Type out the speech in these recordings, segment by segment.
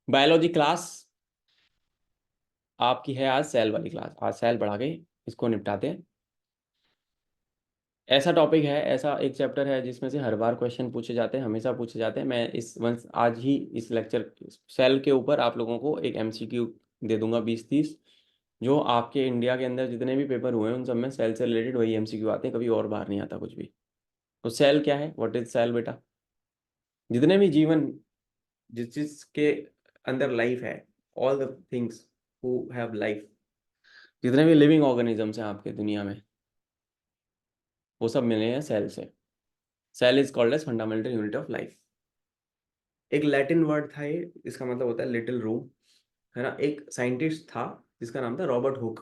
Biology class आपकी है आज सेल वाली क्लास। आज सेल पढ़ा के इसको निपटाते हैं। ऐसा टॉपिक है, ऐसा एक चैप्टर है जिसमें से हर बार क्वेश्चन पूछे जाते हैं, हमेशा पूछे जाते हैं। मैं इस वंश आज ही इस लेक्चर सेल के ऊपर आप लोगों को एक एमसीक्यू दे दूंगा 20-30। जो आपके इंडिया के अंदर जितने भी पेपर हुए हैं उन सब में सेल से रिलेटेड वही एमसीक्यू आते हैं, कभी और बाहर नहीं आता कुछ भी। तो सेल क्या है, व्हाट इज सेल बेटा? जितने भी जीवन, जिस चीज के अंदर लाइफ है, all the things who have life, जितने भी लिविंग ऑर्गेनिजम्स हैं आपके दुनिया में, वो सब मिले हैं सेल से। Cell is called as fundamental unit of life. एक लैटिन वर्ड था ये, इसका मतलब होता है लिटिल रूम, है ना। एक साइंटिस्ट था जिसका नाम था रॉबर्ट हुक।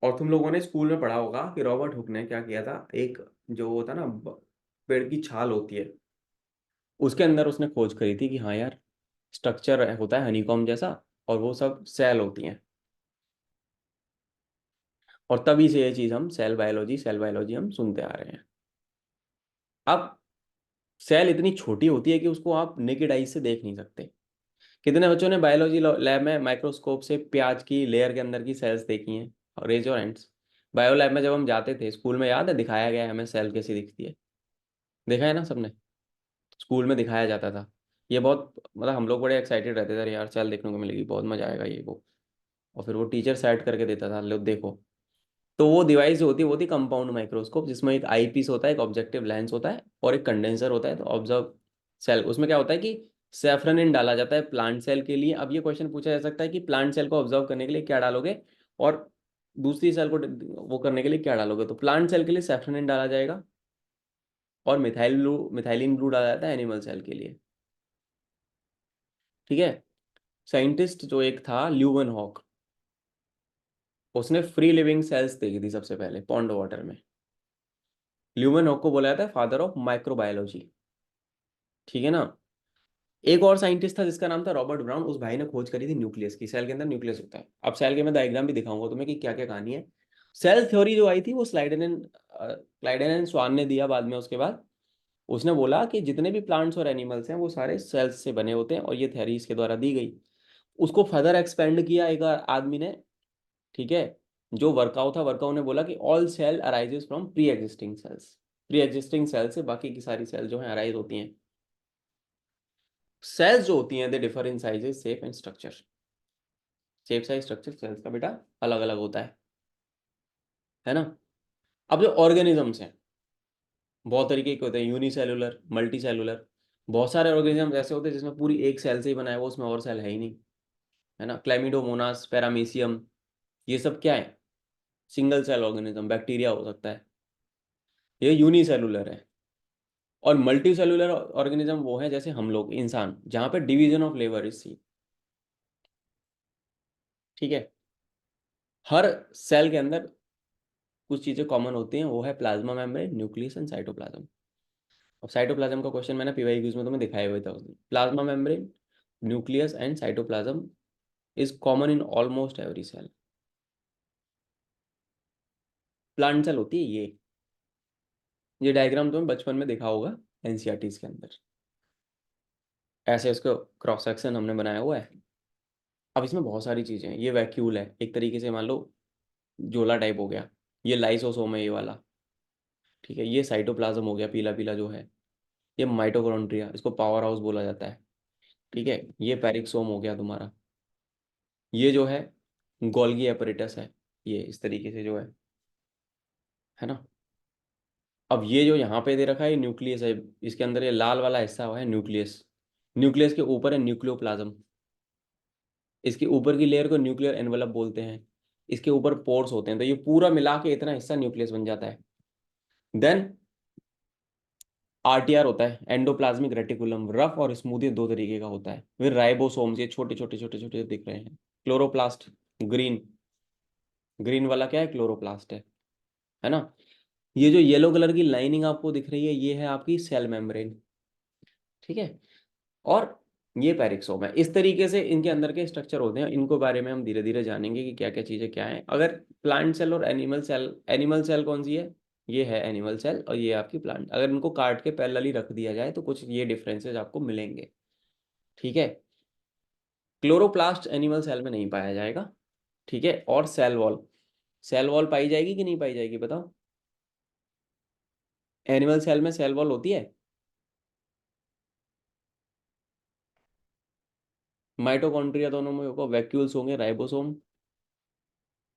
और तुम लोगों ने स्कूल में पढ़ा होगा कि रॉबर्ट हुक ने क्या किया था। एक जो होता है ना पेड़ की छाल होती है, उसके अंदर उसने खोज करी थी कि हाँ यार, स्ट्रक्चर होता है हनीकॉम्ब जैसा, और वो सब सेल होती हैं। और तभी से ये चीज़ हम सेल बायोलॉजी हम सुनते आ रहे हैं। अब सेल इतनी छोटी होती है कि उसको आप नेकेड आइज से देख नहीं सकते। कितने बच्चों ने बायोलॉजी लैब में माइक्रोस्कोप से प्याज की लेयर के अंदर की सेल्स देखी हैं? और raise your hands. Bio lab में जब हम जाते थे स्कूल में, याद है दिखाया गया है हमें सेल कैसी दिखती है? देखा है ना सबने? स्कूल में दिखाया जाता था। ये बहुत मतलब हम लोग बड़े एक्साइटेड रहते थे, अरे यार सेल देखने को मिलेगी, बहुत मजा आएगा ये वो। और फिर वो टीचर सेट करके देता था, लो देखो। तो वो डिवाइस जो होती है वो थी कंपाउंड माइक्रोस्कोप, जिसमें एक आई पीस होता है, एक ऑब्जेक्टिव लेंस होता है और एक कंडेंसर होता है। तो ऑब्जर्व सेल, उसमें क्या होता है कि सेफ्रनिन डाला जाता है प्लांट सेल के लिए। अब ये क्वेश्चन पूछा जा सकता है कि प्लांट सेल को ऑब्जर्व करने के लिए क्या डालोगे, और दूसरी सेल को वो करने के लिए क्या डालोगे? तो प्लांट सेल के लिए सेफ्रनिन डाला जाएगा, और मिथाइलिन ब्लू डाला जाता है एनिमल सेल के लिए। ठीक है। साइंटिस्ट जो एक था ल्यूवन हॉक, उसने फ्री लिविंग सेल्स देखी थी सबसे पहले पॉन्ड वाटर में। ल्यूवन हॉक को बोला जाता है फादर ऑफ माइक्रोबायोलॉजी। ठीक है ना। एक और साइंटिस्ट था जिसका नाम था रॉबर्ट ब्राउन। उस भाई ने खोज करी थी न्यूक्लियस की। सेल के अंदर न्यूक्लियस होता है। अब सेल के मैं डायग्राम भी दिखाऊंगा तुम्हें कि क्या क्या कहानी है। सेल थ्योरी जो आई थी वो स्लाइडेन एंड स्वान ने दिया बाद में। उसके बाद उसने बोला कि जितने भी प्लांट्स और एनिमल्स हैं वो सारे सेल्स से बने होते हैं, और ये थ्योरी इसके द्वारा दी गई। उसको फर्दर एक्सपेंड किया एक आदमी ने। ठीक है। जो वर्कआउट था, वर्कआउट ने बोला कि all cell arises from pre existing cells. Pre existing cell से बाकी की सारी सेल जो है अराइज होती हैं। सेल्स जो होती हैं they differ in sizes, shape and structure. Shape size structure cells का बेटा अलग अलग होता है ना। अब जो ऑर्गेनिजम्स हैं बहुत तरीके के होते हैं, यूनिसेलुलर, मल्टी सेलुलर। बहुत सारे ऑर्गेनिजम्स ऐसे होते हैं जिसमें पूरी एक सेल से ही बना है वो, उसमें और सेल है ही नहीं, है ना। क्लैमिडोमोनास, पैरामीशियम, ये सब क्या है? सिंगल सेल ऑर्गेनिज्म, बैक्टीरिया हो सकता है। ये यूनिसेलुलर है। और मल्टी सेलुलर ऑर्गेनिज्म वो है जैसे हम लोग इंसान, जहां पे division of labour is see. ठीक है। हर सेल के अंदर कुछ चीजें कॉमन होती हैं, वो है plasma membrane, nucleus and cytoplasm. अब साइटोप्लाज्म का क्वेश्चन मैंने पीवाई क्यूज में तुम्हें दिखाए हुए थे उस दिन। Plasma membrane, nucleus and cytoplasm is common in almost every cell. Plant cell होती है ये डायग्राम तुम्हें बचपन में देखा होगा एनसीईआरटी के अंदर। ऐसे इसको क्रॉस सेक्शन हमने बनाया हुआ है। अब इसमें बहुत सारी चीजें हैं। ये वैक्यूल है एक तरीके से, मान लो झोला टाइप हो गया। ये लाइसोसोम है ये वाला। ठीक है। ये साइटोप्लाज्म हो गया पीला पीला जो है। ये माइटोकॉन्ड्रिया, इसको पावर हाउस बोला जाता है। ठीक है। ये पेरिक्सोम हो गया तुम्हारा। ये जो है गोल्गी एपरेटस है। ये इस तरीके से जो है ना। अब ये जो यहाँ पे दे रखा है ये न्यूक्लियस है। इसके अंदर ये लाल वाला हिस्सा हुआ है न्यूक्लियस। न्यूक्लियस के ऊपर है न्यूक्लियोप्लाज्म। इसके ऊपर की लेयर को न्यूक्लियर एनवलप बोलते हैं। इसके ऊपर पोर्स होते हैं। तो ये पूरा मिला के इतना हिस्सा न्यूक्लियस बन जाता है। देन आरटीआर होता है, एंडोप्लाज्मिक रेटिकुलम। रफ और स्मूथ ये दो तरीके का होता है। फिर राइबोसोम्स, ये छोटे छोटे छोटे छोटे दिख रहे हैं। क्लोरोप्लास्ट, ग्रीन, ग्रीन वाला क्या है? क्लोरोप्लास्ट है ना। ये जो येलो कलर की लाइनिंग आपको दिख रही है ये है आपकी सेल मेम्ब्रेन। ठीक है। और ये पेरिक्सोम है। इस तरीके से इनके अंदर के स्ट्रक्चर होते हैं। इनको बारे में हम धीरे धीरे जानेंगे कि क्या क्या चीज़ें क्या हैं। अगर प्लांट सेल और एनिमल सेल, एनिमल सेल कौन सी है? ये है एनिमल सेल, और ये आपकी प्लांट। अगर इनको काट के पैरेलली रख दिया जाए तो कुछ ये डिफरेंसेस आपको मिलेंगे। ठीक है। क्लोरोप्लास्ट एनिमल सेल में नहीं पाया जाएगा, ठीक है। और सेल वॉल पाई जाएगी कि नहीं पाई जाएगी बताओ? एनिमल सेल में सेल वॉल होती है? माइटोकॉन्ड्रिया दोनों में होगा, वैक्यूल्स होंगे, राइबोसोम,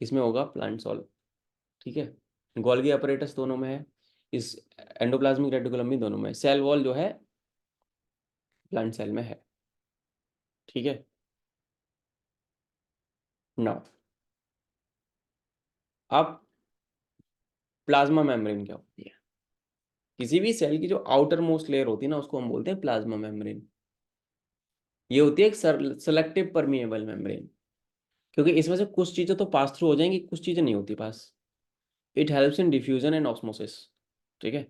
इसमें होगा प्लांट सॉल, ठीक है। गोल्गी अपरेटस दोनों में है, इस एंडोप्लाज्मिक रेटिकुलम भी दोनों में है। सेल वॉल जो है प्लांट सेल में है, ठीक है। नाउ अब प्लाज्मा मेम्ब्रेन क्या होती है? किसी भी सेल की जो आउटर मोस्ट लेयर होती है ना, उसको हम बोलते हैं प्लाज्मा मेम्ब्रेन। ये होती है एक सेलेक्टिव परमिएबल मेम्ब्रेन, क्योंकि इसमें से कुछ चीजें तो पास थ्रू हो जाएंगी, कुछ चीजें नहीं होती पास। It helps in diffusion and osmosis, ठीक है।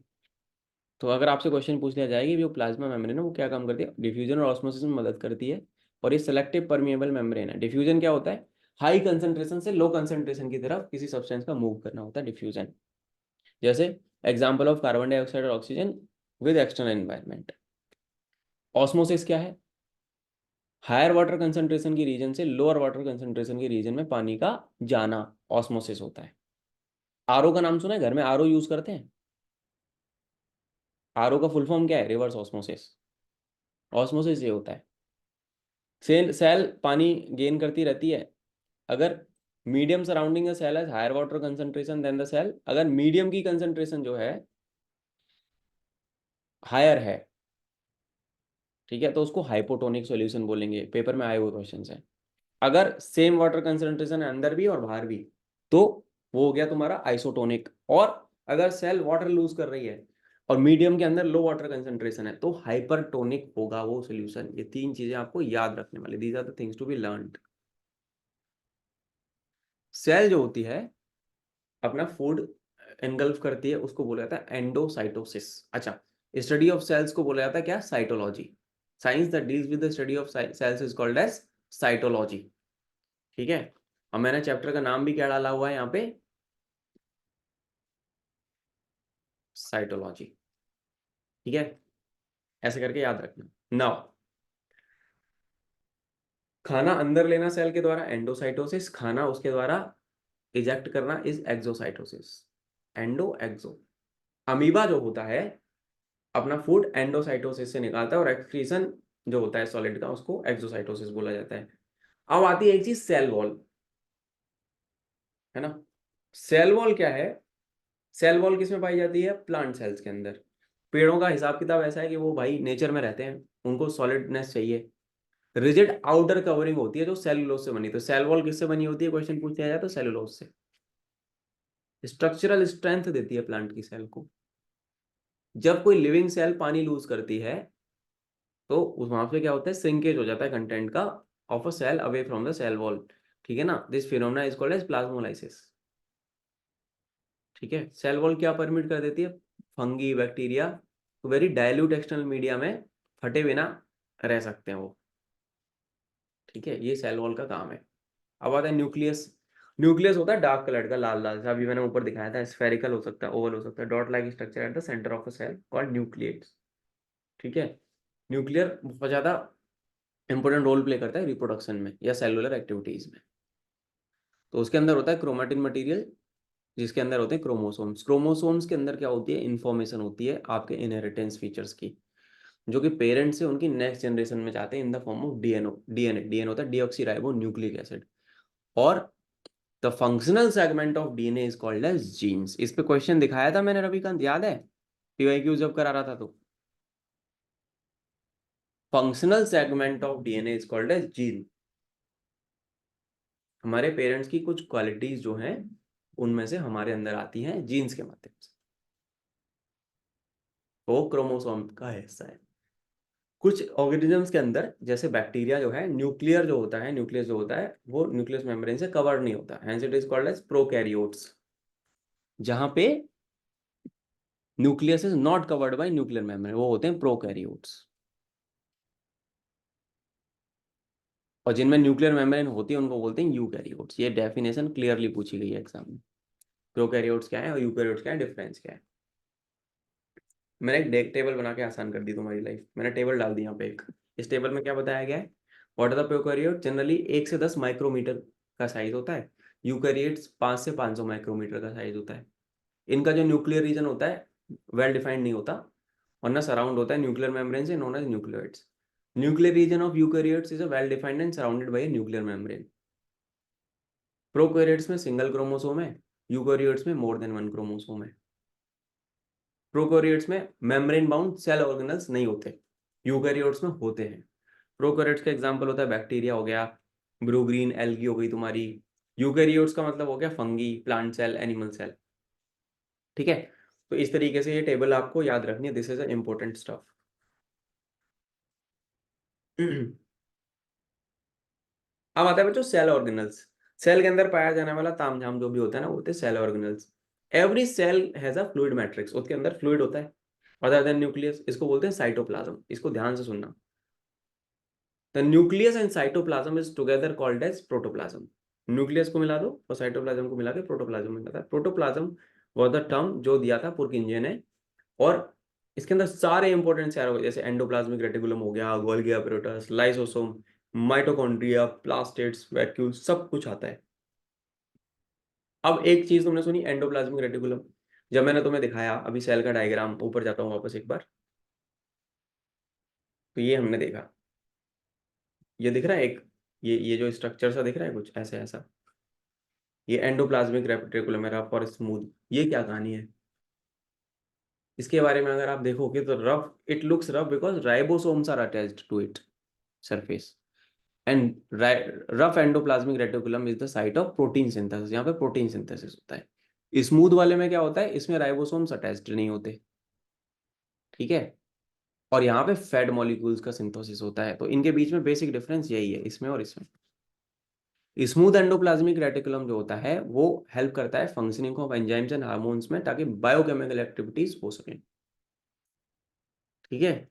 तो अगर आपसे क्वेश्चन पूछ लिया जाएगा कि जो प्लाज्मा मेम्ब्रेन है वो क्या काम करती है, डिफ्यूजन और ऑस्मोसिस में मदद करती है। और ये सेलेक्टिव परमिएबल मेम्ब्रेन है। डिफ्यूजन क्या होता है? हाई कंसंट्रेशन से लो कंसंट्रेशन की तरफ किसी सब्सटेंस का मूव करना होता है डिफ्यूजन। जैसे एग्जाम्पल ऑफ कार्बन डाइऑक्साइड और oxygen with external environment. Osmosis क्या है? हायर वाटर कंसंट्रेशन की रीजन से लोअर वाटर कंसंट्रेशन की रीजन में पानी का जाना ऑस्मोसिस होता है। आरओ का नाम सुना है? घर में आरओ यूज करते हैं। आरओ का फुल फॉर्म क्या है? Reverse osmosis. ऑस्मोसिस ये होता है, सेल सेल पानी गेन करती रहती है। अगर मीडियम सराउंडिंग द सेल है higher water concentration then the cell, अगर मीडियम की कंसंट्रेशन जो है हायर है, ठीक है, तो उसको हाइपोटोनिक सॉल्यूशन बोलेंगे। पेपर में आए हुए क्वेश्चन है। अगर सेम वाटर कंसंट्रेशन है अंदर भी और बाहर भी, तो वो हो गया तुम्हारा आइसोटोनिक। और अगर सेल वाटर लूज कर रही है और मीडियम के अंदर लो वाटर कंसंट्रेशन है, तो हाइपरटोनिक होगा वो सॉल्यूशन। ये तीन चीजें आपको याद रखने वाली, these are the things to be learned. Cell जो होती है अपना फूड एनगल्फ करती है, उसको बोला जाता है एंडोसाइटोसिस। अच्छा, स्टडी ऑफ सेल्स को बोला जाता है क्या? Cytology. Science that deals with the study of cells is called as cytology, ठीक है। और मैंने चैप्टर का नाम भी क्या डाला हुआ है यहाँ पे? साइटोलॉजी, ठीक है। ऐसे करके याद रखना। नाउ खाना अंदर लेना सेल के द्वारा एंडोसाइटोसिस, खाना उसके द्वारा इजेक्ट करना is exocytosis. Endo exo. Amoeba जो होता है अपना फूड एंडोसाइटोसिस से निकालता है, और एक्सक्रीशन जो होता है सॉलिड का उसको एक्सोसाइटोसिस बोला जाता है। अब आती है एक चीज, सेल वॉल, है ना। सेल वॉल क्या है? सेल वॉल किस में पाई जाती है? प्लांट सेल्स के अंदर। पेड़ों का हिसाब किताब ऐसा है कि वो भाई नेचर में रहते हैं, उनको सॉलिडनेस चाहिए। रिजिड आउटर कवरिंग होती है जो सेलुलोज से बनी। तो सेल वॉल किससे बनी होती है? क्वेश्चन पूछ लिया जाए तो सेलुलोज से। स्ट्रक्चरल स्ट्रेंथ देती है प्लांट की सेल को। जब कोई लिविंग सेल पानी लूज करती है, तो उस वहां पे क्या होता है? श्रिंकेज हो जाता है कंटेंट का of a cell away from the cell wall, ठीक है ना। This phenomena is called as plasmolysis, ठीक है। सेल वॉल क्या परमिट कर देती है? Fungi bacteria very dilute external media में फटे बिना रह सकते हैं वो, ठीक है। ये सेल वॉल का काम है। अब आता है न्यूक्लियस। न्यूक्लियस होता है डार्क कलर का, लाल लाल सा, अभी मैंने ऊपर दिखाया था। स्फेरिकल हो सकता है, ओवल हो सकता है, dot like structure at the centre of a cell called nucleus, ठीक है। न्यूक्लियर बहुत ज्यादा इंपॉर्टेंट रोल प्ले करता है रिप्रोडक्शन में या सेलुलर एक्टिविटीज में। तो उसके अंदर होता है क्रोमेटिन मटेरियल, जिसके अंदर होते हैं क्रोमोसोम्स। क्रोमोसोम्स के अंदर क्या होती है? इंफॉर्मेशन होती है आपके इनहेरिटेंस फीचर्स की, जो कि पेरेंट्स से उनकी नेक्स्ट जनरेशन में जाते हैं in the form of DNA. DNA DNA होता है डीऑक्सी राइबो न्यूक्लिक एसिड। और the functional segment of DNA is called as genes. इस पे क्वेश्चन दिखाया था मैंने रविकांत, याद है? पीवाईक्यू जब करा रहा था तो। Functional segment of DNA is called as gene. हमारे पेरेंट्स की कुछ क्वालिटीज जो हैं उनमें से हमारे अंदर आती हैं जीन्स के माध्यम से, वो क्रोमोसोम का हिस्सा है। कुछ ऑर्गेनिजम्स के अंदर जैसे बैक्टीरिया जो है, न्यूक्लियर जो होता है, न्यूक्लियस जो होता है वो न्यूक्लियस मेम्ब्रेन से कवर्ड नहीं होता, hence it is called as prokaryotes. जहां पे nucleus is not covered by nuclear membrane, वो होते हैं प्रोकैरियोट्स। और जिनमें न्यूक्लियर मेम्ब्रेन होती है उनको बोलते हैं यूकैरियोट्स। ये डेफिनेशन क्लियरली पूछी गई है एग्जाम में। प्रोकैरियोट्स क्या है और यूकैरियोट्स क्या है, डिफरेंस क्या है। मैंने एक टेबल बना के आसान कर दी तुम्हारी लाइफ। मैंने टेबल डाल दी यहाँ पे एक। इस टेबल में क्या बताया गया है? What are the prokaryote? Generally 1 से 10 माइक्रोमीटर का साइज होता है। यूकैरियोट्स 5 से 500 माइक्रोमीटर का साइज होता है। इनका जो न्यूक्लियर रीजन होता है वेल डिफाइंड नहीं होता, वरना सराउंड होता है न्यूक्लियर मेम्ब्रेन से, known as nucleoids. Nuclear region of eukaryotes is a well defined and surrounded by a nuclear membrane. Prokaryotes में सिंगल क्रोमोसोम है, यूकैरियोट्स में मोर देन 1 क्रोमोसोम है। प्रोकैरियोट्स में मेम्ब्रेन बाउंड सेल ऑर्गेनल्स नहीं होते, eukaryotes में होते हैं। प्रोकैरियोट्स का एग्जांपल होता है बैक्टीरिया हो गया, ब्लू ग्रीन एल्गी हो गई तुम्हारी। यूकैरियोट्स का मतलब हो गया fungi, plant cell, animal cell. ठीक है, तो इस तरीके से ये टेबल आपको याद रखनी है, this is a important stuff. अब आता है बच्चों सेल ऑर्गेनल्स। सेल के अंदर पाया जाने वाला तामझाम जो भी होता है ना, वो होते हैं cell organelles. Every cell has a fluid matrix, उसके अंदर फ्लूइड होता है अदर देन न्यूक्लियस, इसको बोलते हैं साइटोप्लाज्म। इसको ध्यान से सुनना। The nucleus and cytoplasm is together called as protoplasm. Nucleus को मिला दो और साइटोप्लाज्म को मिला के प्रोटोप्लाज्म मिल जाता है। प्रोटोप्लाज्म वाज द टर्म जो दिया था पुरकिंजे ने, और इसके अंदर सारे इंपॉर्टेंट सेल हो गए, जैसे एंडोप्लाज्मिक रेटिकुलम हो गया, Golgi apparatus, lysosome, mitochondria, plastids, vacuole, सब कुछ आता है। अब एक चीज तुमने सुनी एंडोप्लाज्मिक रेटिकुलम, जब मैंने तुम्हें दिखाया अभी सेल का डायग्राम, ऊपर जाता हूँ वापस एक बार, तो ये हमने देखा, ये दिख रहा है एक, ये जो स्ट्रक्चर सा दिख रहा है कुछ ऐसे ऐसा, ये एंडोप्लाज्मिक रेटिकुलम है, रफ और स्मूथ। ये क्या कहानी है इसके बारे में अगर आप देखोगे तो rough, it looks rough because ribosomes are attached to it surface, and rough endoplasmic reticulum is the site of protein synthesis. यहाँ पे प्रोटीन सिंथेसिस होता है। स्मूथ वाले में क्या होता है, इसमें राइबोसोम्स अटैच्ड नहीं होते। ठीक है, और यहाँ पे फैट मॉलिक्यूल्स का सिंथेसिस होता है, तो इनके बीच में बेसिक डिफरेंस यही है इसमें और इसमें। स्मूथ एंडोप्लाज्मिक रेटिकुलम जो होता है वो हेल्प करता है functioning of enzymes and hormones में, ताकि बायोकेमिकल एक्टिविटीज हो सकें। ठीक है,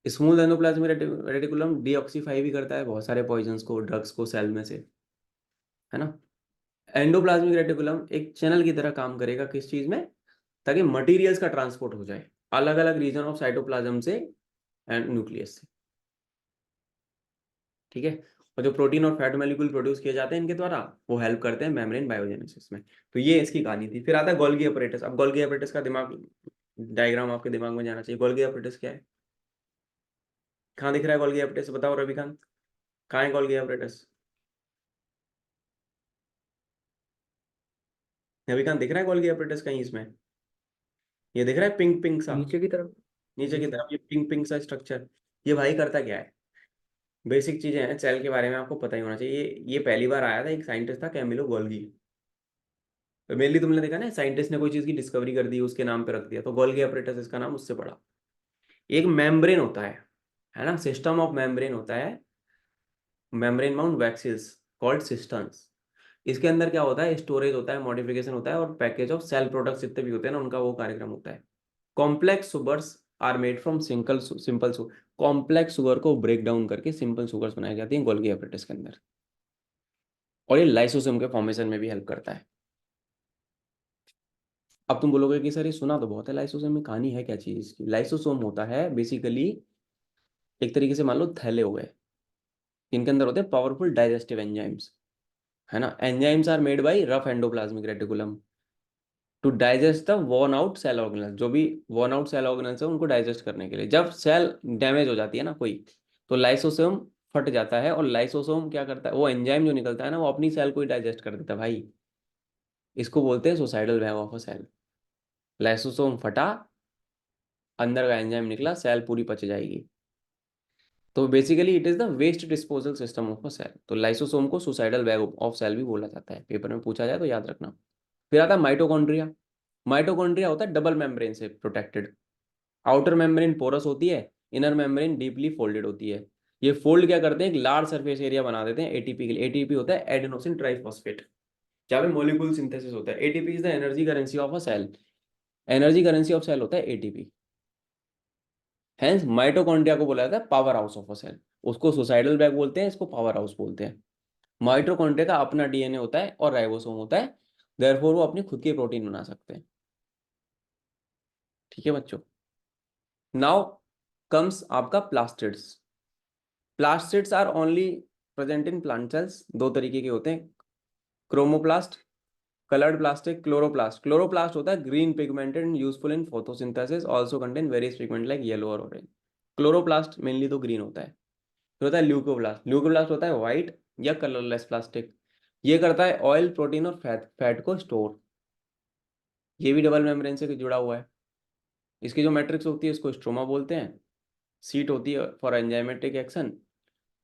स्मूथ एंडोप्लाज्मिक रेटिकुलम डीऑक्सीफाई भी करता है बहुत सारे पॉइजन्स को, ड्रग्स को सेल में से, है ना। एंडोप्लाज्मिक रेटिकुलम एक चैनल की तरह काम करेगा किस चीज में, ताकि मटेरियल्स का ट्रांसपोर्ट हो जाए अलग अलग रीजन ऑफ साइटोप्लाज्म से एंड न्यूक्लियस से। ठीक है, और जो प्रोटीन और फैट मॉलिक्यूल प्रोड्यूस किए जाते हैं इनके द्वारा, वो हेल्प करते हैं मेम्ब्रेन बायोजेनेसिस में। तो ये इसकी कहानी थी। फिर आता है गोल्गी अपैरेटस। अब गोल्गी अपैरेटस का दिमाग डायग्राम आपके दिमाग में जाना चाहिए। गोल्गी अपैरेटस क्या है, कहाँ दिख रहा है गोल्गी अपैरेटस, बताओ रविकांत, कहाँ है गोल्गी अपैरेटस? रविकांत दिख रहा है गोल्गी अपैरेटस कहीं इसमें? ये दिख रहा है पिंक पिंक सा, नीचे की तरफ। नीचे की नीचे। तरफ ये पिंक पिंक सा स्ट्रक्चर, ये भाई करता क्या है? बेसिक चीजें हैं सेल के बारे में, आपको पता ही होना चाहिए। ये पहली बार आया था, एक साइंटिस्ट था कैमिलो गोल्गी। तो मेनली तुमने देखा ना, साइंटिस्ट ने कोई चीज की डिस्कवरी कर दी, उसके नाम पे रख दिया, तो गोल्गी अपैरेटस इसका नाम उससे पड़ा। एक मेम्ब्रेन होता है ना, सिस्टम ऑफ मेम्ब्रेन होता है, मेम्ब्रेन बाउंड वैक्सील्स कॉल्ड सिस्टन्स। इसके अंदर क्या होता है, स्टोरेज होता है, मॉडिफिकेशन होता है, और पैकेज ऑफ सेल प्रोडक्ट्स जितने भी होते हैं ना, उनका वो कार्यक्रम होता है। Complex sugars are made from simple complex sugar को ब्रेक डाउन करके सिंपल शुगर्स बनाई जाती हैं गोल्गी एपरेटस के अंदर, और ये लाइसोसोम के फॉर्मेशन में भी हेल्प करता है। अब तुम बोलोगे कि सर ये सुना तो बहुत है, लाइसोसोम में कहानी है क्या चीज इसकी? लाइसोसोम होता है बेसिकली एक तरीके से मान लो थैले हो गए, इनके अंदर होते हैं पावरफुल डाइजेस्टिव एंजाइम्स, है ना। Enzymes are made by rough endoplasmic reticulum to digest the worn out cell organelles. जो भी वॉर्न आउट सेल ऑर्गेनल्स है उनको डाइजेस्ट करने के लिए, जब सेल डैमेज हो जाती है ना कोई, तो लाइसोसोम फट जाता है, और लाइसोसोम क्या करता है, वो एंजाइम जो निकलता है ना, वो अपनी सेल को ही डाइजेस्ट कर देता है भाई। इसको बोलते हैं सुसाइडल वैव ऑफ अ सेल। लाइसोसोम फटा, अंदर का एंजाइम निकला, सेल पूरी पच जाएगी। तो basically it is the waste disposal system of a cell. तो लाइसोसोम को सुसाइडल वैव ऑफ सेल भी बोला जाता है, पेपर में पूछा जाए तो याद रखना। फिर आता है माइटोकॉन्ड्रिया। माइटोकॉन्ड्रिया होता है डबल मेम्ब्रेन से प्रोटेक्टेड। आउटर मेम्ब्रेन पोरस होती है, इनर मेम्ब्रेन डीपली फोल्डेड होती है। ये फोल्ड क्या करते हैं, एक लार्ज सरफेस एरिया बना देते हैं एटीपी के लिए। एटीपी होता है एडेनोसिन ट्राइफॉस्फेट, जहाँ पे मॉलिक्यूल सिंथेसिस होता है। ATP is the energy currency of a cell. Energy currency of cell होता है एटीपी। हेंस माइटोकॉन्ड्रिया को बोला जाता है power house of a cell. उसको सुसाइडल बैग बोलते हैं, इसको पावर हाउस बोलते हैं। माइटोकॉन्ड्रिया का अपना डीएनए होता है और राइबोसोम होता है, देयरफॉर वो अपनी खुद की प्रोटीन बना सकते हैं। ठीक है बच्चों, नाउ कम्स आपका plastids. Plastids are only present in plant cells. दो तरीके के होते हैं, chromoplast, coloured plastic, chloroplast. Chloroplast होता है green pigmented and useful in photosynthesis, also contain various pigment like yellow और ऑरेंज। क्लोरोप्लास्ट मेनली तो ग्रीन होता है। फिर होता है ल्यूकोप्लास्ट। ल्यूकोप्लास्ट होता है व्हाइट या कलरलेस प्लास्टिक। ये करता है ऑयल, प्रोटीन और फैट को स्टोर। ये भी डबल मेम्ब्रेन से जुड़ा हुआ है। इसकी जो मैट्रिक्स होती है इसको स्ट्रोमा बोलते हैं। सीट होती है फॉर एंजाइमेटिक एक्शन,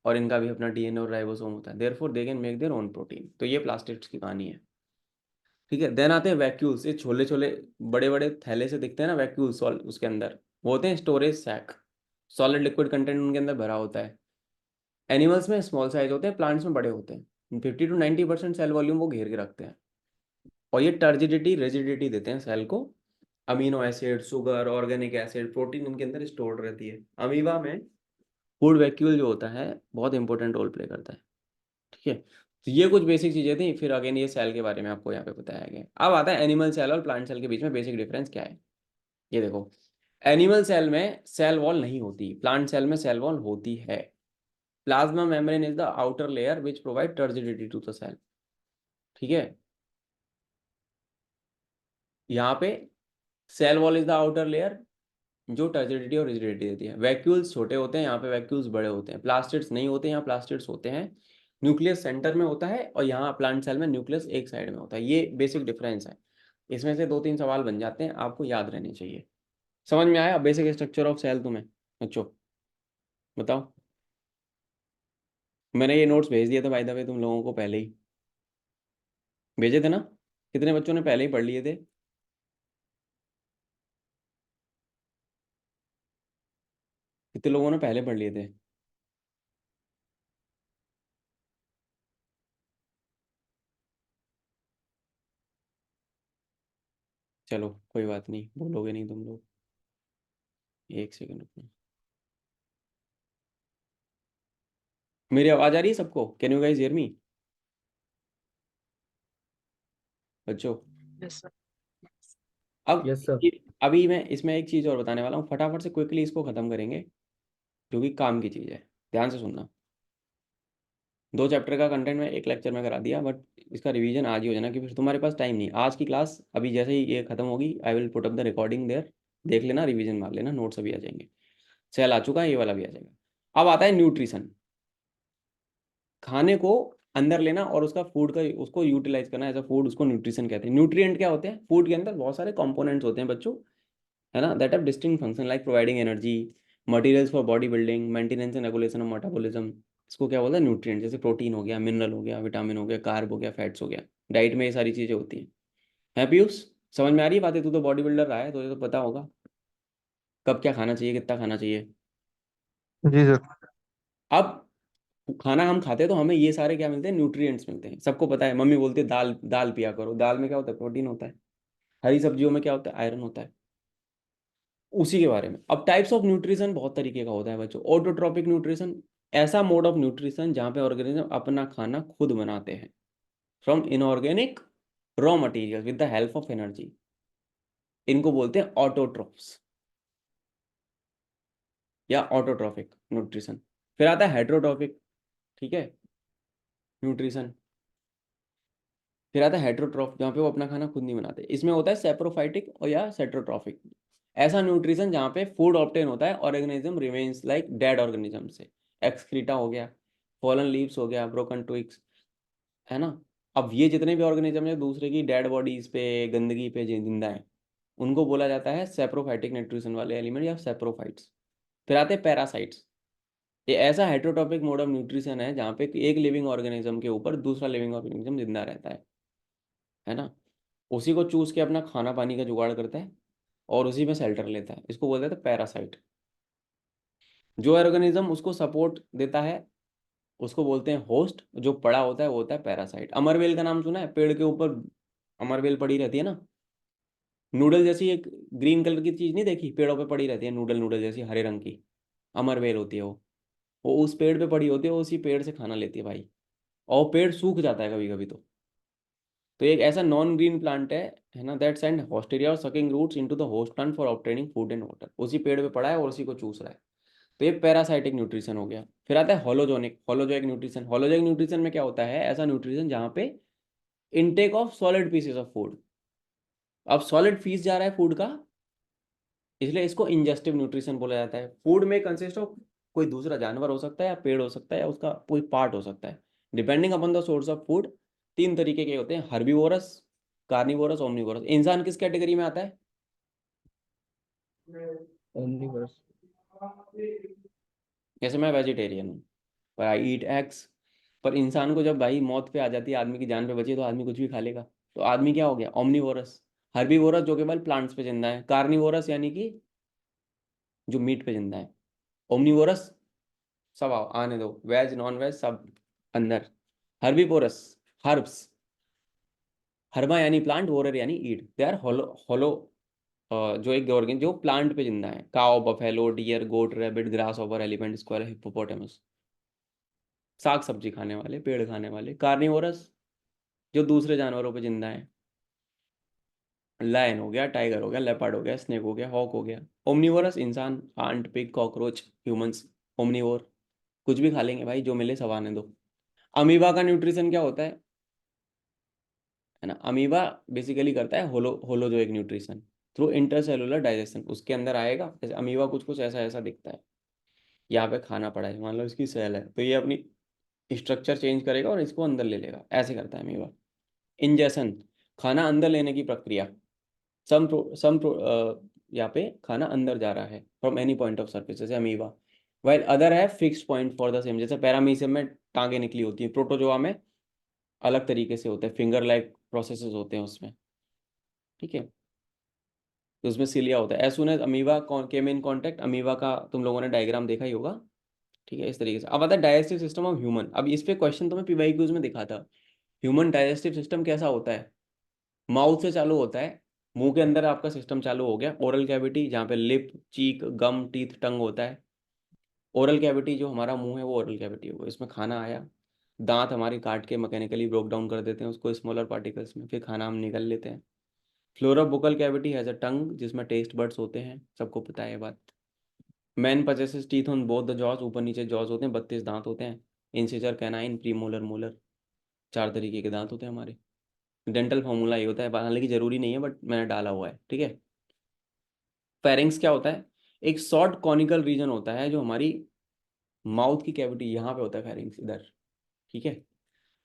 और इनका भी अपना डीएनए और राइबोसोम होता है। Therefore they can make their own protein. तो ये प्लास्टिड्स की कहानी है। ठीक है, देन आते हैं वैक्यूल्स। ये छोले छोले बड़े बड़े थैले से दिखते हैं ना वैक्यूल्स, उसके अंदर वो होते हैं storage sac. Solid liquid content उनके अंदर भरा होता है। एनिमल्स में स्मॉल साइज होते हैं, प्लांट्स में बड़े होते हैं। 50 to 90% सेल वॉल्यूम वो घेर के रखते हैं। और ये टर्जिडिटी रिजिडिटी देते हैं सेल को। Amino acid, sugar, organic acid, protein इनके अंदर स्टोर्ड रहती है। अमीबा में फूड वैक्यूल जो होता है बहुत इंपॉर्टेंट रोल प्ले करता है। ठीक है, तो ये कुछ बेसिक चीजें थी। फिर अगेन ये सेल के बारे में आपको यहाँ पे बताया गया। अब आता है एनिमल सेल और प्लांट सेल के बीच में बेसिक डिफरेंस क्या है। ये देखो, एनिमल सेल में सेल वॉल नहीं होती, प्लांट सेल में सेल वॉल होती है। Plasma membrane is the outer layer which provide turgidity to the cell. ठीक है, यहाँ पे cell wall is the outer layer जो टर्जिडिटी और रिजिडिटी देती है। वैक्यूल्स छोटे होते हैं, यहाँ पे वैक्यूल्स बड़े होते हैं। प्लास्टिड्स नहीं होते, यहाँ प्लास्टिड्स होते हैं। न्यूक्लियस सेंटर में होता है और यहाँ प्लांट सेल में न्यूक्लियस एक साइड में होता है। ये बेसिक डिफरेंस है। इसमें से 2-3 सवाल बन जाते हैं, आपको याद रहने चाहिए। समझ में आया बेसिक स्ट्रक्चर ऑफ सेल तुम्हें? बच्चों बताओ। मैंने ये नोट्स भेज दिए थे बाय द वे तुम लोगों को पहले ही भेजे थे ना? कितने बच्चों ने पहले ही पढ़ लिए थे? कितने लोगों ने पहले पढ़ लिए थे? चलो कोई बात नहीं, बोलोगे नहीं तुम लोग। एक सेकंड रुकना। मेरी आवाज आ रही है सबको? Can you guys hear me बच्चों? Yes sir. अब यस सर। अभी मैं इसमें एक चीज और बताने वाला हूँ, फटाफट से क्विकली इसको खत्म करेंगे, जो कि काम की चीज है। ध्यान से सुनना। 2 चैप्टर का कंटेंट मैं एक लेक्चर में करा दिया, बट इसका रिवीजन आज ही हो जाना, क्योंकि फिर तुम्हारे पास टाइम नहीं। आज की क्लास अभी जैसे ही ये खत्म होगी, I will put up the recording there. देख लेना, रिवीजन मार लेना, नोट्स अभी आ जाएंगे। सेल आ चुका है, ये वाला भी आ जाएगा। अब आता है न्यूट्रिशन। खाने को अंदर लेना और उसका फूड का उसको यूटिलाइज करना एज अ फूड, उसको न्यूट्रिशन कहते हैं। न्यूट्रिएंट क्या होते हैं? फूड के अंदर बहुत सारे कंपोनेंट्स होते हैं बच्चों, है ना, that have distinct function like providing energy, materials for body building, maintenance and regulation of metabolism. इसको क्या बोलते हैं? न्यूट्रिएंट। जैसे प्रोटीन हो गया, मिनरल हो गया, विटामिन हो गया, कार्ब हो गया, फैट्स हो गया। डाइट में ये सारी चीजें होती हैं। है पीयूष? समझ में आ रही है बातें? तू तो बॉडी बिल्डर रहा है, तुझे तो पता होगा कब क्या खाना चाहिए, कितना खाना चाहिए। जी सर। अब खाना हम खाते हैं तो हमें ये सारे क्या मिलते हैं? न्यूट्रिएंट्स मिलते हैं। सबको पता है, मम्मी बोलती है दाल दाल पिया करो। दाल में क्या होता है? प्रोटीन होता है। हरी सब्जियों में क्या होता है? आयरन होता है। उसी के बारे में। अब टाइप्स ऑफ न्यूट्रिशन बहुत तरीके का होता है बच्चों। ऑटोट्रॉपिक न्यूट्रिशन, ऐसा मोड ऑफ न्यूट्रिशन जहाँ पे ऑर्गेनिज्म अपना खाना खुद बनाते हैं from inorganic raw material with the help of energy. इनको बोलते हैं ऑटोट्रॉफ्स या ऑटोट्रॉफिक न्यूट्रिशन। फिर आता है हेट्रोट्रॉफिक, ठीक है, न्यूट्रिशन। फिर आता है हेट्रोट्रॉफ, जहाँ पे वो अपना खाना खुद नहीं बनाते। इसमें होता है सेप्रोफाइटिक और या सेट्रोट्रॉफिक। ऐसा न्यूट्रिशन जहाँ पे फूड ऑब्टेन होता है, organism remains like dead organism से। एक्सक्रीटा हो गया, फॉलन लीव्स हो गया, ब्रोकन ट्विग्स, है ना। अब ये जितने भी ऑर्गेनिज्म है दूसरे की डेड बॉडीज पे, गंदगी पे जिंदा है, उनको बोला जाता है सेप्रोफाइटिक न्यूट्रिशन वाले एलिमेंट या सेप्रोफाइट्स। फिर आते हैं पैरासाइट्स। ये ऐसा हेट्रोटॉपिक मोड ऑफ न्यूट्रिशन है जहाँ पे एक लिविंग ऑर्गेनिज्म के ऊपर दूसरा लिविंग ऑर्गेनिज्म जिंदा रहता है ना। उसी को चूज के अपना खाना पानी का जुगाड़ करता है और उसी में शेल्टर लेता है। इसको बोलते हैं पैरासाइट। जो ऑर्गेनिज्म उसको सपोर्ट देता है उसको बोलते हैं होस्ट। जो पड़ा होता है वो होता है पैरासाइट। अमरवेल का नाम सुना है? पेड़ के ऊपर अमरवेल पड़ी रहती है ना, नूडल जैसी एक ग्रीन कलर की चीज नहीं देखी? पेड़ों पे पड़ी रहती है नूडल, नूडल जैसी हरे रंग की। अमरवेल होती है वो उस पेड़ पे पड़ी होती है, वो उसी पेड़ से खाना लेती है भाई। और पेड़ सूख जाता है कभी कभी तो एक ऐसा नॉन ग्रीन प्लांट है ना, दैट सेंड हॉस्टेरिया और sucking roots into the host plant for obtaining food and water. उसी पेड़ पे पड़ा है और उसी को चूस रहा है। तो ये पैरासाइटिक न्यूट्रिशन हो गया। फिर आता है होलोजोनिक। होलोजोनिक न्यूट्रिशन, होलोजोनिक न्यूट्रिशन में क्या होता है, ऐसा न्यूट्रिशन जहाँ पे intake of solid pieces of food. अब सॉलिड पीस जा रहा है फूड का, इसलिए इसको इंजेस्टिव न्यूट्रिशन बोला जाता है। फूड में कंसिस्ट ऑफ कोई दूसरा जानवर हो सकता है, या पेड़ हो सकता है, या उसका कोई पार्ट हो सकता है, depending upon the source of food. तीन तरीके के होते हैं, हर्बीवोरस, कार्निवोरस, ओमनीवोरस। इंसान किस कैटेगरी में आता है? ओमनीवर्स। जैसे मैं वेजिटेरियन हूँ, पर आई ईट एग्स। पर इंसान को जब भाई मौत पे आ जाती है, आदमी की जान पे बची है, तो आदमी कुछ भी खा लेगा। तो आदमी क्या हो गया? ओमनीवोरस। हर्बीवोरस जो केवल प्लांट्स पे जिंदा है। कार्निवोरस यानी कि जो मीट पे जिंदा है। ओमनीवोरस सब आओ आने दो, वेज नॉन वेज सब अंदर। हर्बीवोरस, हर्ब्स, हर्बा यानी प्लांट, वोरर यानी ईट। दे आर होलो होलो, जो एक ऑर्गेन जो प्लांट पे जिंदा है। Cow, buffalo, deer, goat, rabbit, grasshopper, elephant, squirrel, hippopotamus. साग सब्जी खाने वाले, पेड़ खाने वाले। कार्निवोरस जो दूसरे जानवरों पे जिंदा है। लायन हो गया, टाइगर हो गया, लेपर्ड हो गया, स्नेक हो गया, हॉक हो गया। ओमनीवोरस इंसान, ant, pig, cockroach, humans. Omnivore कुछ भी खा लेंगे भाई, जो मिले सब आने दो। अमीबा का न्यूट्रिशन क्या होता है ना? अमीबा बेसिकली करता है holozoic nutrition through intercellular digestion. उसके अंदर आएगा, जैसे अमीबा कुछ कुछ ऐसा ऐसा दिखता है। यहाँ पे खाना पड़ा है, मान लो इसकी सेल है, तो ये अपनी स्ट्रक्चर चेंज करेगा और इसको अंदर ले लेगा, ऐसे करता है अमीबा। इंजेशन, खाना अंदर लेने की प्रक्रिया। सम यहाँ पे खाना अंदर जा रहा है from any point of surface, जैसे अमीबा। वाइल अदर है fixed point for the same, जैसे पैरामीशियम में टांगे निकली होती है, प्रोटोजोआ में अलग तरीके से होते हैं, फिंगर लाइक प्रोसेसेस होते हैं उसमें। ठीक है, तो उसमें सिलिया होता है। As soon as amoeba came in contact, amoeba का तुम लोगों ने डायग्राम देखा ही होगा। ठीक है, इस तरीके से। अब आता है डाइजेस्टिव सिस्टम ऑफ ह्यूमन। अब इस पे क्वेश्चन तो मैं पीवाई क्यूज में दिखा था। ह्यूमन डाइजेस्टिव सिस्टम कैसा होता है? माउथ से चालू होता है, मुंह के अंदर आपका सिस्टम चालू हो गया। ओरल कैविटी जहाँ पे लिप, चीक, गम, टीथ, टंग होता है। ओरल कैविटी जो हमारा मुंह है वो ओरल कैविटी होगा, इसमें खाना आया। दांत हमारी काट के मैकेनिकली ब्रोक डाउन कर देते हैं उसको स्मॉलर पार्टिकल्स में, फिर खाना हम निगल लेते हैं। फ्लोरा बुकल कैविटी हैज अ टंग, जिसमें टेस्ट बड्स होते हैं, सबको पता है ये बात। Man possesses teeth on both the jaws, ऊपर नीचे जॉज होते हैं, 32 दांत होते हैं। इंसिजर, कैनाइन, प्रीमोलर, मोलर, चार तरीके के दांत होते हैं हमारे। डेंटल फॉर्मूला ये होता है, हालांकि जरूरी नहीं है बट मैंने डाला हुआ है। ठीक है। फेरिंग्स क्या होता है? एक शॉर्ट कॉनिकल रीजन होता है जो हमारी माउथ की कैविटी, यहाँ पे होता है फेरिंग्स, इधर। ठीक है।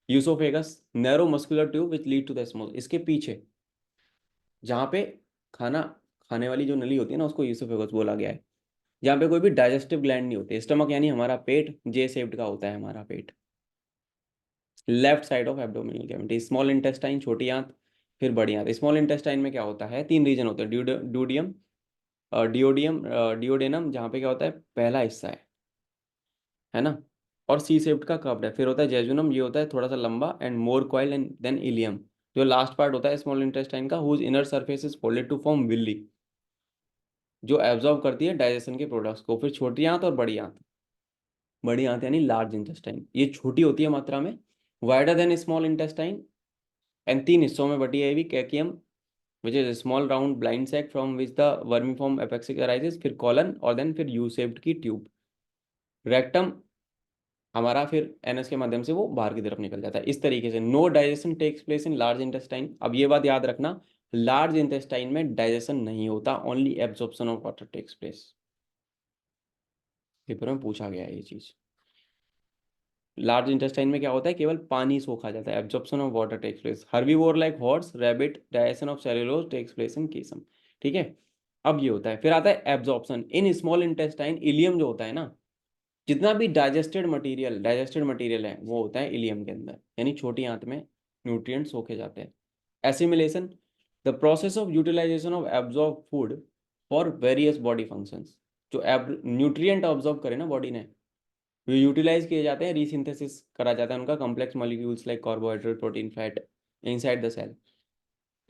Oesophagus, narrow muscular tube which lead to the small, इसके पीछे जहाँ पे खाना खाने वाली जो नली होती है ना, उसको यूसोफेगस बोला गया है। जहाँ पे कोई भी डाइजेस्टिव ग्लैंड नहीं होती। स्टमक यानी हमारा पेट जे शेप्ड का होता है हमारा पेट। Left side of abdominal cavity. Small intestine, छोटी आंत, फिर बड़ी आंत। स्मॉल इंटेस्टाइन में क्या होता है? तीन रीजन होते हैं। ड्यूडियम, डिओडियम, डिओडेनम, जहाँ पे क्या होता है, पहला हिस्सा है ना, और सी शेप्ड का कर्व्ड है। फिर होता है जेजुनम, ये होता है थोड़ा सा लंबा and more coil, and then ileum, जो लास्ट पार्ट होता है स्मॉल इंटेस्टाइन का, whose inner surface is folded to form villi, जो एब्जॉर्ब करती है डाइजेशन के प्रोडक्ट्स को। फिर छोटी आंत और बड़ी आंत। बड़ी आंत यानी लार्ज इंटेस्टाइन, ये छोटी होती है मात्रा में, wider than small intestine, and तीन हिस्सों में बटी है भी। Caecum which is small round blind sac from which the vermiform appendix arises, फिर कॉलन, और देन फिर यू शेप्ड की ट्यूब। रेक्टम हमारा फिर एनएस के माध्यम से वो बाहर की तरफ निकल जाता है। इस तरीके से no digestion takes place in large intestine. अब ये बात याद रखना, लार्ज इंटेस्टाइन में डाइजेशन नहीं होता, only absorption of water takes place. Paper में पूछा गया है ये चीज। लार्ज इंटेस्टाइन में क्या होता है? केवल पानी सोखा जाता है, absorption of water takes place. Herbivore like horse, rabbit, digestion of cellulose takes place in caecum. ठीक है। अब ये होता है, फिर आता है absorption in small intestine. Ileum जो होता है ना, जितना भी डाइजेस्टेड मटेरियल है वो होता है इलियम के अंदर, यानी छोटी आंत में न्यूट्रिएंट्स सोखे जाते हैं। Assimilation, the process of utilization of absorb food for various body functions. जो न्यूट्रिएंट ऑब्जॉर्व करे ना बॉडी ने, वो यूटिलाइज किए जाते हैं, रीसिंथेसिस करा जाता है उनका, complex molecules like carbohydrate, protein, fat inside the cell.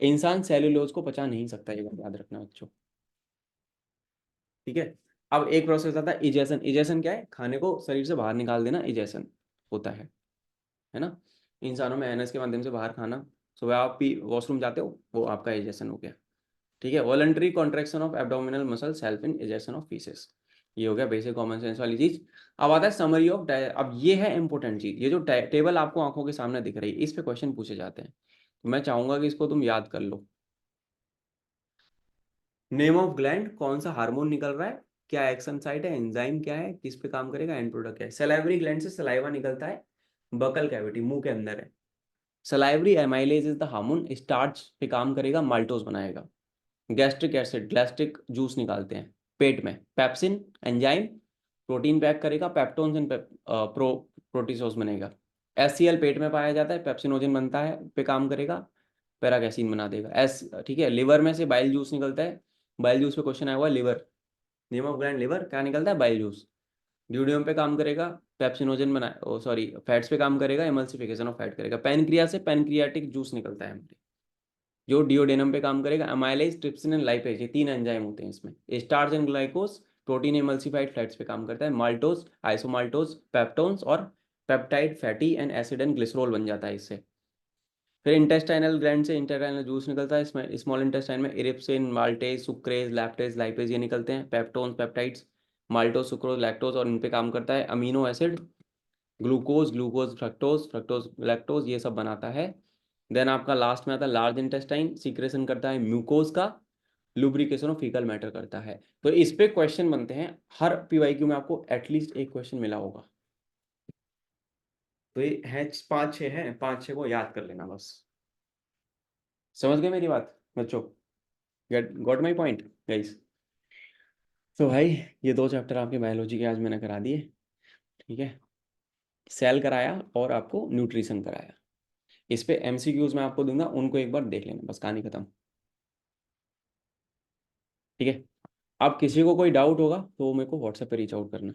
इंसान सेलुलोज को पचा नहीं सकता, ये बात याद रखना बच्चों। ठीक है। अब एक प्रोसेस आता है इजेशन। इजेशन क्या है? खाने को शरीर से बाहर निकाल देना, इजेशन होता है ना। इंसानों में एनएस के माध्यम से बाहर खाना, सुबह आप पी वॉशरूम जाते हो, वो आपका इजेशन हो गया। ठीक है। Voluntary contraction of abdominal muscles help in egestion of faeces. ये हो गया बेसिक कॉमन सेंस वाली चीज। अब आता है समरी ऑफ, अब ये है इंपॉर्टेंट चीज, ये जो टेबल आपको आंखों के सामने दिख रही है इस पे क्वेश्चन पूछे जाते हैं, तो मैं चाहूंगा कि इसको तुम याद कर लो। नेम ऑफ ग्लैंड, कौन सा हार्मोन निकल रहा है, क्या एक्शन साइट है, एंजाइम क्या है, किस पे काम करेगा, एंड प्रोडक्ट क्या है। सलाइवरी ग्लैंड से सलाइवा निकलता है, बकल कैविटी मुंह के अंदर है। Salivary amylase is the hormone, starch पे काम करेगा, माल्टोज बनाएगा। गैस्ट्रिक एसिड, गैस्ट्रिक जूस निकालते हैं पेट में। पेप्सिन एंजाइम, प्रोटीन पैक करेगा, पेप्टोन्स एंड प्रोटीसोस बनेगा। एससीएल पेट में पाया जाता है, पेप्सिनोजन बनता है, पे काम करेगा, पैरागैसिन बना देगा। एस ठीक है। लिवर में से बाइल जूस निकलता है, बाइल जूस पे क्वेश्चन आया हुआ है, liver, name of gland liver, क्या निकलता है, बाइल जूस। ड्यूडियम पे काम करेगा, पेप्सिनोजन बना, ओ सॉरी फैट्स पे काम करेगा, एमल्सिफिकेशन ऑफ फैट करेगा। पैनक्रिया से पैनक्रियाटिक जूस निकलता है हमारे, जो डिओडेनम पे काम करेगा। अमाइलेज, ट्रिप्सिन एंड लाइपेज, ये 3 एंजाइम होते हैं इसमें। स्टार्च एंड ग्लाइकोज, प्रोटीन एमल्सिफाइड फैट्स पे काम करता है। माल्टोज, आइसोमाल्टोज, पेप्टोन्स और peptide, fatty and acid and glycerol बन जाता है इससे। फिर इंटेस्टाइनल ग्लैंड से इंटेस्टाइनल जूस निकलता है, इसमें स्मॉल इंटेस्टाइन में इरिप्सिन, माल्टेज, सुक्रेज, लैक्टेज, लाइपेज ये निकलते हैं। Peptones, peptides, maltose, sucrose, lactose, और इन पे काम करता है amino acid, glucose, glucose fructose, fructose lactose, ये सब बनाता है। देन आपका लास्ट में आता है लार्ज इंटेस्टाइन, सीक्रेशन करता है म्यूकोज का, लुब्रिकेशन ऑफ फीकल मैटर करता है। तो इस पे क्वेश्चन बनते हैं, हर पीवाईक्यू में आपको एटलीस्ट एक क्वेश्चन मिला होगा। तो ये है 5-6 हैं, 5-6 को याद कर लेना बस। समझ गए मेरी बात बच्चों? Get got my point guys? तो भाई ये 2 चैप्टर आपके बायोलॉजी के आज मैंने करा दिए, ठीक है। सेल कराया और आपको न्यूट्रिशन कराया। इस पे एमसीक्यूज मैं आपको दूंगा, उनको एक बार देख लेना, बस कहानी खत्म, ठीक है। अब किसी को कोई डाउट होगा तो मेरे को व्हाट्सएप पे रीच आउट करना।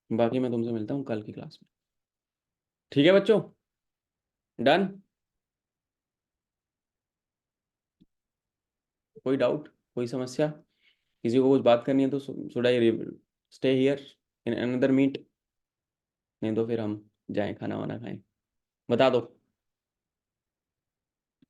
बाकी मैं तुमसे मिलता हूँ कल की क्लास में, ठीक है बच्चों? डन? कोई डाउट, कोई समस्या, किसी को कुछ बात करनी है तो should I stay here in another meet, नहीं तो फिर हम जाएं खाना वाना खाएं, बता दो।